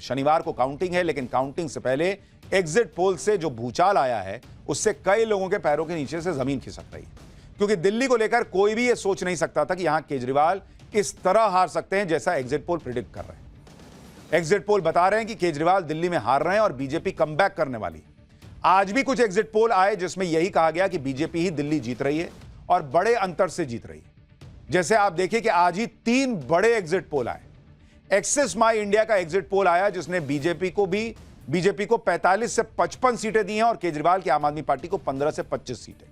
शनिवार को काउंटिंग है, लेकिन काउंटिंग से पहले एग्जिट पोल से जो भूचाल आया है उससे कई लोगों के पैरों के नीचे से जमीन खिसक रही है, क्योंकि दिल्ली को लेकर कोई भी यह सोच नहीं सकता था कि यहां केजरीवाल इस तरह हार सकते हैं जैसा एग्जिट पोल प्रिडिक्ट कर रहे हैं। एग्जिट पोल बता रहे हैं कि केजरीवाल दिल्ली में हार रहे हैं और बीजेपी कमबैक करने वाली है। आज भी कुछ एग्जिट पोल आए जिसमें यही कहा गया कि बीजेपी ही दिल्ली जीत रही है और बड़े अंतर से जीत रही है। जैसे आप देखिए कि आज ही 3 बड़े एग्जिट पोल आए। एक्सिस माई इंडिया का एग्जिट पोल आया जिसने बीजेपी को 45 से 55 सीटें दी हैं और केजरीवाल की आम आदमी पार्टी को 15 से 25 सीटें।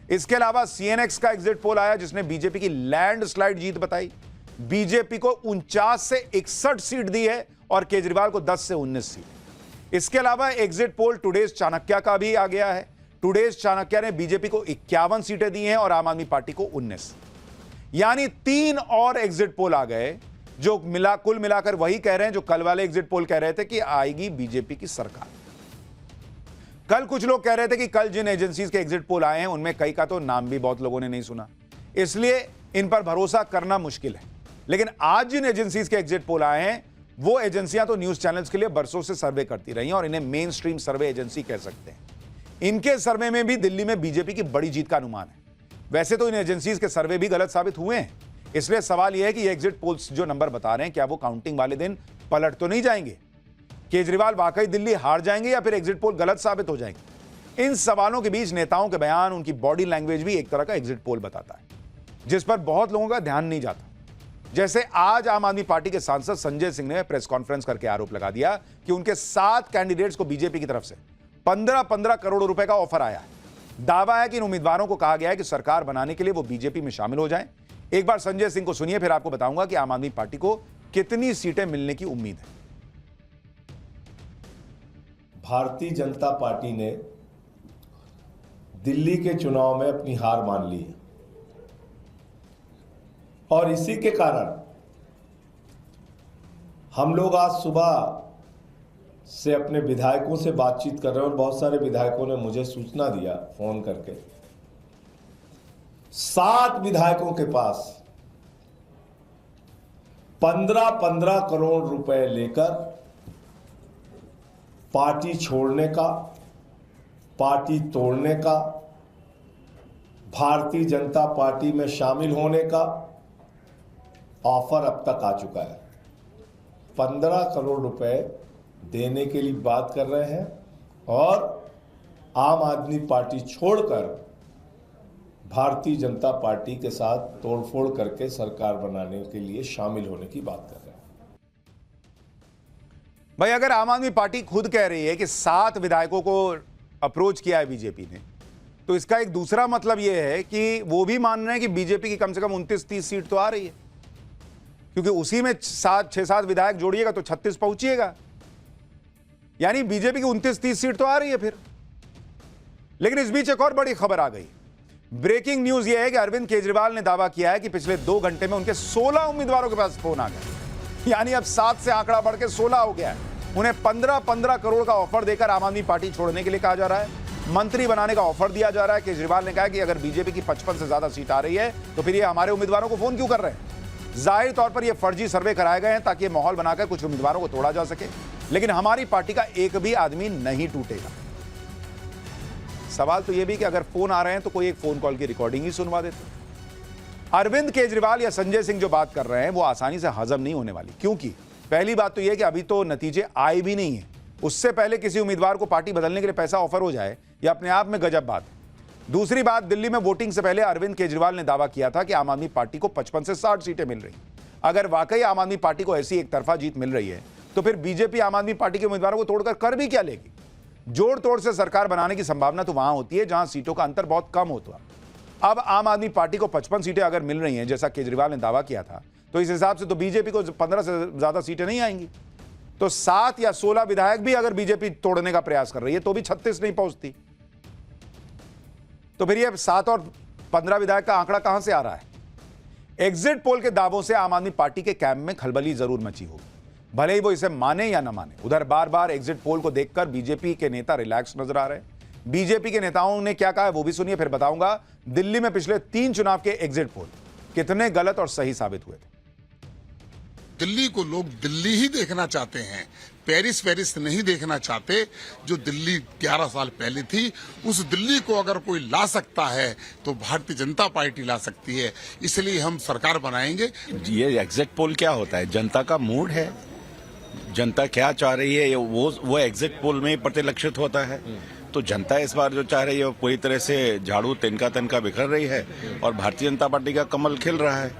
इसके अलावा सीएनएक्स का एग्जिट पोल आया जिसने बीजेपी की लैंडस्लाइड जीत बताई। बीजेपी को 49 से 61 सीट दी है और केजरीवाल को 10 से 19 सीट। इसके अलावा एग्जिट पोल टुडेज चाणक्य का भी आ गया है। टुडेज चाणक्य ने बीजेपी को 51 सीटें दी हैं और आम आदमी पार्टी को 19। यानी 3 और एग्जिट पोल आ गए जो कुल मिलाकर वही कह रहे हैं जो कल वाले एग्जिट पोल कह रहे थे कि आएगी बीजेपी की सरकार। कल कुछ लोग कह रहे थे कि कल जिन एजेंसीज के एग्जिट पोल आए हैं उनमें कई का तो नाम भी बहुत लोगों ने नहीं सुना, इसलिए इन पर भरोसा करना मुश्किल है। लेकिन आज जिन एजेंसीज के एग्जिट पोल आए हैं वो एजेंसियां तो न्यूज चैनल्स के लिए बरसों से सर्वे करती रही हैं और इन्हें मेन स्ट्रीम सर्वे एजेंसी कह सकते हैं। इनके सर्वे में भी दिल्ली में बीजेपी की बड़ी जीत का अनुमान है। वैसे तो इन एजेंसीज के सर्वे भी गलत साबित हुए हैं, इसलिए सवाल यह है कि ये एग्जिट पोल्स जो नंबर बता रहे हैं क्या वो काउंटिंग वाले दिन पलट तो नहीं जाएंगे? केजरीवाल वाकई दिल्ली हार जाएंगे या फिर एग्जिट पोल गलत साबित हो जाएंगे? इन सवालों के बीच नेताओं के बयान, उनकी बॉडी लैंग्वेज भी एक तरह का एग्जिट पोल बताता है, जिस पर बहुत लोगों का ध्यान नहीं जाता। जैसे आज आम आदमी पार्टी के सांसद संजय सिंह ने प्रेस कॉन्फ्रेंस करके आरोप लगा दिया कि उनके 7 कैंडिडेट्स को बीजेपी की तरफ से 15-15 करोड़ रुपए का ऑफर आया है। दावा है कि इन उम्मीदवारों को कहा गया है कि सरकार बनाने के लिए वो बीजेपी में शामिल हो जाएं। एक बार संजय सिंह को सुनिए, फिर आपको बताऊंगा कि आम आदमी पार्टी को कितनी सीटें मिलने की उम्मीद है। भारतीय जनता पार्टी ने दिल्ली के चुनाव में अपनी हार मान ली है और इसी के कारण हम लोग आज सुबह से अपने विधायकों से बातचीत कर रहे हैं और बहुत सारे विधायकों ने मुझे सूचना दिया फोन करके। 7 विधायकों के पास 15-15 करोड़ रुपए लेकर पार्टी छोड़ने का, पार्टी तोड़ने का, भारतीय जनता पार्टी में शामिल होने का ऑफर अब तक आ चुका है। 15 करोड़ रुपए देने के लिए बात कर रहे हैं और आम आदमी पार्टी छोड़कर भारतीय जनता पार्टी के साथ तोड़फोड़ करके सरकार बनाने के लिए शामिल होने की बात कर रहे हैं। भाई, अगर आम आदमी पार्टी खुद कह रही है कि 7 विधायकों को अप्रोच किया है बीजेपी ने, तो इसका एक दूसरा मतलब यह है कि वो भी मान रहे हैं कि बीजेपी की कम से कम 29-30 सीट तो आ रही है, क्योंकि उसी में 6-7 विधायक जोड़िएगा तो 36 पहुंचिएगा। यानी बीजेपी की 29-30 सीट तो आ रही है फिर। लेकिन इस बीच एक और बड़ी खबर आ गई। ब्रेकिंग न्यूज यह है कि अरविंद केजरीवाल ने दावा किया है कि पिछले 2 घंटे में उनके 16 उम्मीदवारों के पास फोन आ गया। यानी अब 7 से आंकड़ा बढ़ के 16 हो गया है। उन्हें 15-15 करोड़ का ऑफर देकर आम आदमी पार्टी छोड़ने के लिए कहा जा रहा है। मंत्री बनाने का ऑफर दिया जा रहा है। केजरीवाल ने कहा कि अगर बीजेपी की 55 से ज्यादा सीट आ रही है तो फिर ये हमारे उम्मीदवारों को फोन क्यों कर रहे हैं? जाहिर तौर पर यह फर्जी सर्वे कराए गए हैं ताकि माहौल बनाकर कुछ उम्मीदवारों को तोड़ा जा सके, लेकिन हमारी पार्टी का एक भी आदमी नहीं टूटेगा। सवाल तो यह भी कि अगर फोन आ रहे हैं तो कोई एक फोन कॉल की रिकॉर्डिंग ही सुनवा देते। अरविंद केजरीवाल या संजय सिंह जो बात कर रहे हैं वो आसानी से हजम नहीं होने वाली, क्योंकि पहली बात तो यह कि अभी तो नतीजे आए भी नहीं है। उससे पहले किसी उम्मीदवार को पार्टी बदलने के लिए पैसा ऑफर हो जाए, यह अपने आप में गजब बात है। दूसरी बात, दिल्ली में वोटिंग से पहले अरविंद केजरीवाल ने दावा किया था कि आम आदमी पार्टी को 55 से 60 सीटें मिल रही। अगर वाकई आम आदमी पार्टी को ऐसी एक तरफा जीत मिल रही है तो फिर बीजेपी आम आदमी पार्टी के उम्मीदवारों को तोड़कर कर भी क्या लेगी? जोड़ तोड़ से सरकार बनाने की संभावना तो वहां होती है जहां सीटों का अंतर बहुत कम होता है। अब आम आदमी पार्टी को 55 सीटें अगर मिल रही हैं जैसा केजरीवाल ने दावा किया था, तो इस हिसाब से तो बीजेपी को 15 से ज्यादा सीटें नहीं आएंगी। तो 7 या 16 विधायक भी अगर बीजेपी तोड़ने का प्रयास कर रही है तो भी 36 नहीं पहुंचती। तो फिर ये 7 और 15 विधायक का आंकड़ा कहां से आ रहा है? एग्जिट पोल के दावों से आम आदमी पार्टी के कैंप में खलबली जरूर मची होगी, भले ही वो इसे माने या न माने। उधर बार बार एग्जिट पोल को देखकर बीजेपी के नेता रिलैक्स नजर आ रहे हैं। बीजेपी के नेताओं ने क्या कहा है वो भी सुनिए, फिर बताऊंगा दिल्ली में पिछले 3 चुनाव के एग्जिट पोल कितने गलत और सही साबित हुए थे। दिल्ली को लोग दिल्ली ही देखना चाहते हैं, पेरिस नहीं देखना चाहते। जो दिल्ली 11 साल पहले थी, उस दिल्ली को अगर कोई ला सकता है तो भारतीय जनता पार्टी ला सकती है। इसलिए हम सरकार बनाएंगे। ये एग्जिट पोल क्या होता है? जनता का मूड है, जनता क्या चाह रही है वो एग्जिट पोल में ही प्रतिलक्षित होता है। तो जनता इस बार जो चाह रही है वो पूरी तरह से झाड़ू तिनका तनका बिखर रही है और भारतीय जनता पार्टी का कमल खिल रहा है।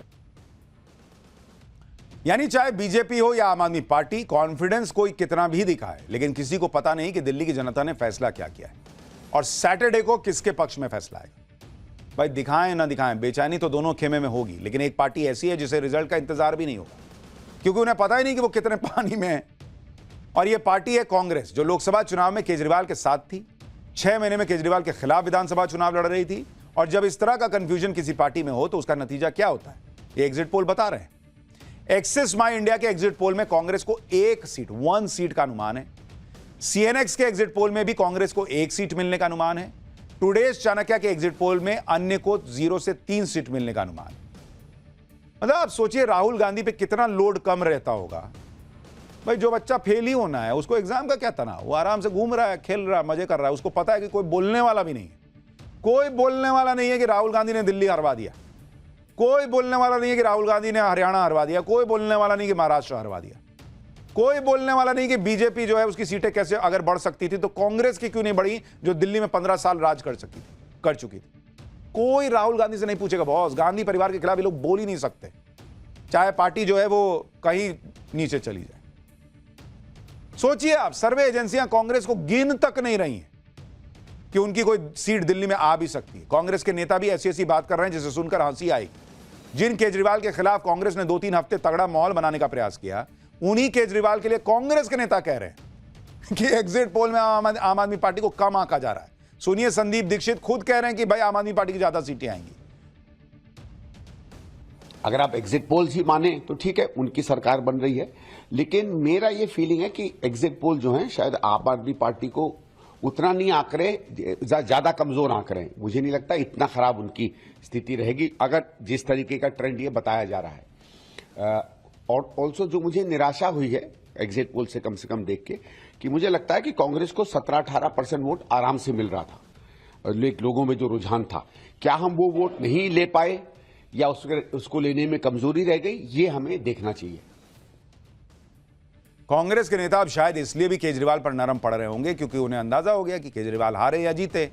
यानी चाहे बीजेपी हो या आम आदमी पार्टी, कॉन्फिडेंस कोई कितना भी दिखाए, लेकिन किसी को पता नहीं कि दिल्ली की जनता ने फैसला क्या किया है और सैटरडे को किसके पक्ष में फैसला आएगा। भाई दिखाएं ना दिखाएं, बेचैनी तो दोनों खेमे में होगी, लेकिन एक पार्टी ऐसी है जिसे रिजल्ट का इंतजार भी नहीं होगा, क्योंकि उन्हें पता ही नहीं कि वो कितने पानी में है। और यह पार्टी है कांग्रेस, जो लोकसभा चुनाव में केजरीवाल के साथ थी, 6 महीने में केजरीवाल के खिलाफ विधानसभा चुनाव लड़ रही थी। और जब इस तरह का कंफ्यूजन किसी पार्टी में हो तो उसका नतीजा क्या होता है, ये एग्जिट पोल बता रहे हैं। एक्सिस माई इंडिया के एग्जिट पोल में कांग्रेस को 1 सीट का अनुमान है। सीएनएक्स के एग्जिट पोल में भी कांग्रेस को 1 सीट मिलने का अनुमान है। टुडेज चाणक्य के एग्जिट पोल में अन्य को 0 से 3 सीट मिलने का अनुमान है। मतलब आप सोचिए राहुल गांधी पे कितना लोड कम रहता होगा। भाई जो बच्चा फेल ही होना है, उसको एग्जाम का क्या तनाव, वो आराम से घूम रहा है, खेल रहा है, मजे कर रहा है। उसको पता है कि कोई बोलने वाला भी नहीं है, कोई बोलने वाला नहीं है कि राहुल गांधी ने दिल्ली हरवा दिया, कोई बोलने वाला नहीं है कि राहुल गांधी ने हरियाणा हरवा दिया, कोई बोलने वाला नहीं कि महाराष्ट्र हरवा दिया, कोई बोलने वाला नहीं कि बीजेपी जो है उसकी सीटें कैसे अगर बढ़ सकती थी तो कांग्रेस की क्यों नहीं बढ़ी, जो दिल्ली में 15 साल राज कर चुकी थी। कोई राहुल गांधी से नहीं पूछेगा। बॉस, गांधी परिवार के खिलाफ ये लोग बोल ही नहीं सकते, चाहे पार्टी जो है वो कहीं नीचे चली जाए। सोचिए आप, सर्वे एजेंसियां कांग्रेस को गिन तक नहीं रही हैं कि उनकी कोई सीट दिल्ली में आ भी सकती है। कांग्रेस के नेता भी ऐसी बात कर रहे हैं जिसे सुनकर हंसी आएगी। जिन केजरीवाल के खिलाफ कांग्रेस ने 2-3 हफ्ते तगड़ा माहौल बनाने का प्रयास किया, उन्हीं केजरीवाल के लिए कांग्रेस के नेता कह रहे हैं कि एग्जिट पोल में आम आदमी पार्टी को कम आंका जा रहा है। सुनिए, संदीप दीक्षित खुद कह रहे हैं कि भाई आम आदमी पार्टी की ज्यादा सीटें आएंगी। अगर आप एग्जिट पोल ही माने तो ठीक है, उनकी सरकार बन रही है, लेकिन मेरा ये फीलिंग है कि एग्जिट पोल जो है शायद आम आदमी पार्टी को उतना नहीं आंक रहे, ज्यादा कमजोर आंक रहे हैं। मुझे नहीं लगता इतना खराब उनकी स्थिति रहेगी अगर जिस तरीके का ट्रेंड ये बताया जा रहा है। और ऑल्सो जो मुझे निराशा हुई है एग्जिट पोल से कम देख के, कि मुझे लगता है कि कांग्रेस को 17-18% वोट आराम से मिल रहा था, लोगों में जो रुझान था, क्या हम वो वोट नहीं ले पाए या उसको लेने में कमजोरी रह गई, ये हमें देखना चाहिए। कांग्रेस के नेता अब शायद इसलिए भी केजरीवाल पर नरम पड़ रहे होंगे क्योंकि उन्हें अंदाजा हो गया कि केजरीवाल हारे या जीते,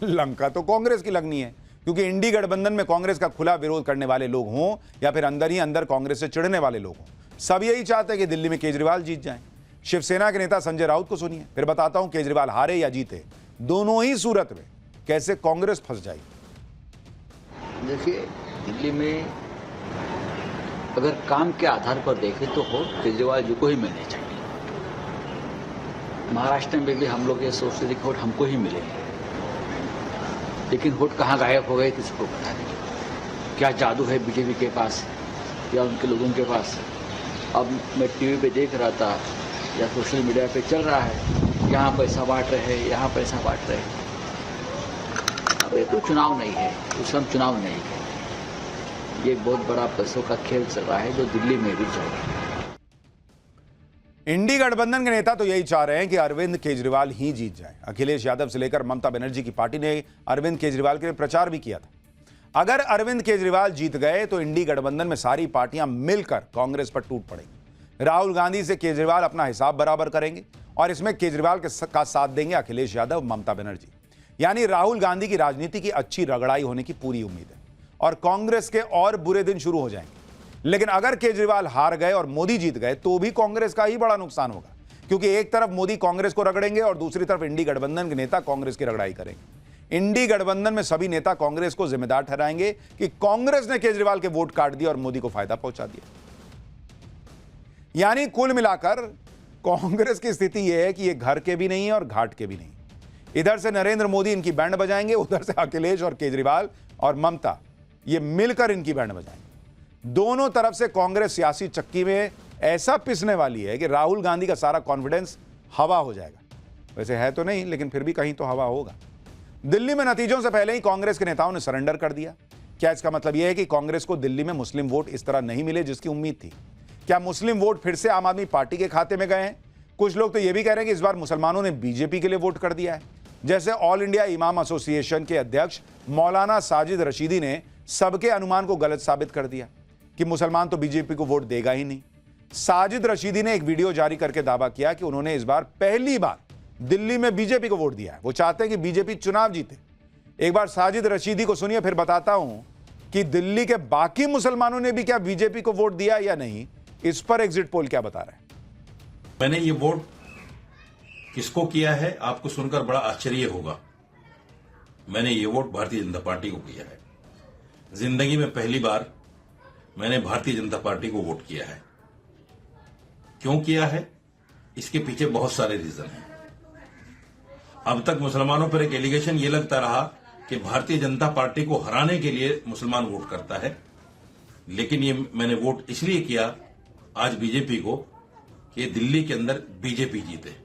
लंका तो कांग्रेस की लगनी है। क्योंकि इंडी गठबंधन में कांग्रेस का खुला विरोध करने वाले लोग हों या फिर अंदर ही अंदर कांग्रेस से चिढ़ने वाले लोग हों, सब यही चाहते हैं कि दिल्ली में केजरीवाल जीत जाएं। शिवसेना के नेता संजय राउत को सुनिए, फिर बताता हूं केजरीवाल हारे या जीते, दोनों ही सूरत में कैसे कांग्रेस फंस जाएगी। देखिए, दिल्ली में अगर काम के आधार पर देखें तो वोट केजरीवाल जी को ही मिलने चाहिए। महाराष्ट्र में भी हम लोग ये सोचते थे कि वोट हमको ही मिलेंगे, लेकिन वोट कहाँ गायब हो गए किसी को पता नहीं। क्या जादू है बीजेपी के पास या उनके लोगों के पास। अब मैं टीवी पे देख रहा था या सोशल मीडिया पे चल रहा है, यहाँ पैसा बांट रहे हैं, यहाँ पैसा बांट रहे हैं। अब ये तो चुनाव नहीं है, उस समय चुनाव नहीं है, ये एक बहुत बड़ा पैसों का खेल चल रहा है जो दिल्ली में भी चल रहा है। इंडी गठबंधन के नेता तो यही चाह रहे हैं कि अरविंद केजरीवाल ही जीत जाए। अखिलेश यादव से लेकर ममता बनर्जी की पार्टी ने अरविंद केजरीवाल के लिए प्रचार भी किया था। अगर अरविंद केजरीवाल जीत गए तो इंडी गठबंधन में सारी पार्टियां मिलकर कांग्रेस पर टूट पड़ेंगी। राहुल गांधी से केजरीवाल अपना हिसाब बराबर करेंगे और इसमें केजरीवाल का साथ देंगे अखिलेश यादव, ममता बनर्जी। यानी राहुल गांधी की राजनीति की अच्छी रगड़ाई होने की पूरी उम्मीद है और कांग्रेस के और बुरे दिन शुरू हो जाएंगे। लेकिन अगर केजरीवाल हार गए और मोदी जीत गए तो भी कांग्रेस का ही बड़ा नुकसान होगा, क्योंकि एक तरफ मोदी कांग्रेस को रगड़ेंगे और दूसरी तरफ इंडी गठबंधन के नेता कांग्रेस की रगड़ाई करेंगे। इंडी गठबंधन में सभी नेता कांग्रेस को जिम्मेदार ठहराएंगे कि कांग्रेस ने केजरीवाल के वोट काट दिए और मोदी को फायदा पहुंचा दिया। यानी कुल मिलाकर कांग्रेस की स्थिति यह है कि यह घर के भी नहीं है और घाट के भी नहीं। इधर से नरेंद्र मोदी इनकी बैंड बजाएंगे, उधर से अखिलेश और केजरीवाल और ममता ये मिलकर इनकी बैंड बजाएंगे। दोनों तरफ से कांग्रेस सियासी चक्की में ऐसा पिसने वाली है कि राहुल गांधी का सारा कॉन्फिडेंस हवा हो जाएगा। वैसे है तो नहीं, लेकिन फिर भी कहीं तो हवा होगा। दिल्ली में नतीजों से पहले ही कांग्रेस के नेताओं ने सरेंडर कर दिया। क्या इसका मतलब यह है कि कांग्रेस को दिल्ली में मुस्लिम वोट इस तरह नहीं मिले जिसकी उम्मीद थी? क्या मुस्लिम वोट फिर से आम आदमी पार्टी के खाते में गए हैं? कुछ लोग तो यह भी कह रहे हैं कि इस बार मुसलमानों ने बीजेपी के लिए वोट कर दिया है। जैसे ऑल इंडिया इमाम एसोसिएशन के अध्यक्ष मौलाना साजिद रशीदी ने सबके अनुमान को गलत साबित कर दिया कि मुसलमान तो बीजेपी को वोट देगा ही नहीं। साजिद रशीदी ने एक वीडियो जारी करके दावा किया कि उन्होंने इस बार पहली बार दिल्ली में बीजेपी को वोट दिया है। वो चाहते हैं कि बीजेपी चुनाव जीते। एक बार साजिद रशीदी को सुनिए, फिर बताता हूं कि दिल्ली के बाकी मुसलमानों ने भी क्या बीजेपी को वोट दिया या नहीं। इस पर एग्जिट पोल क्या बता रहे हैं। मैंने ये वोट किसको किया है आपको सुनकर बड़ा आश्चर्य होगा। मैंने ये वोट भारतीय जनता पार्टी को किया है। जिंदगी में पहली बार मैंने भारतीय जनता पार्टी को वोट किया है। क्यों किया है, इसके पीछे बहुत सारे रीजन हैं। अब तक मुसलमानों पर एक एलिगेशन ये लगता रहा कि भारतीय जनता पार्टी को हराने के लिए मुसलमान वोट करता है, लेकिन ये मैंने वोट इसलिए किया आज बीजेपी को कि दिल्ली के अंदर बीजेपी जीते।